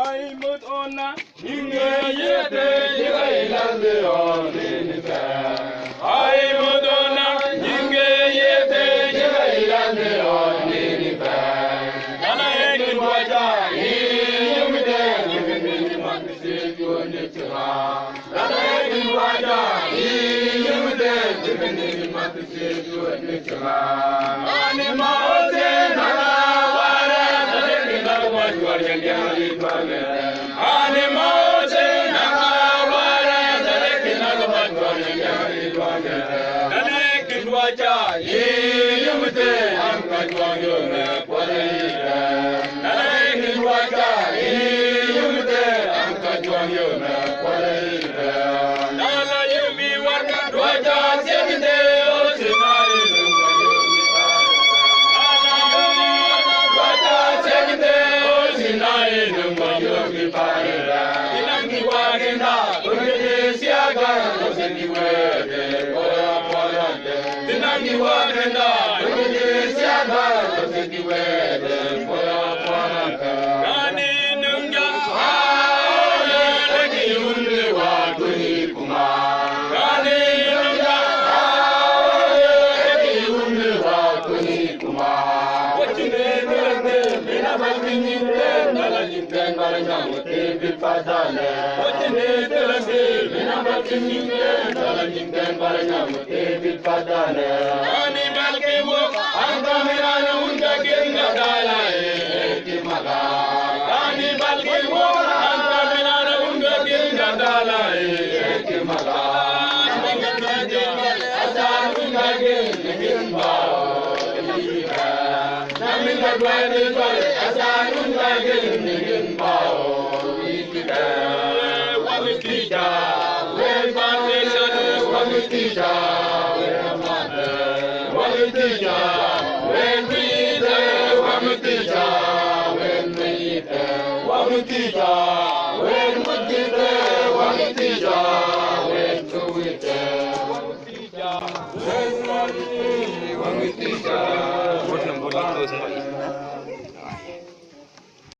ai mut ona inge yete yiga ilande oninife ai mut ona inge yete yiga ilande oninife kana ekin waja yumide yumide makse yone chha kana ekin waja yumide yumide makse yone chha ani maote nana wara dale nagwa jwarya gyali bage ani maote nana wara dale nagwa jwarya gyali bage dale kidwaja yumide amka jwarya me pore dale kidwaja yumide amka jwarya me pore dala yumi warka dwaja segde osinai When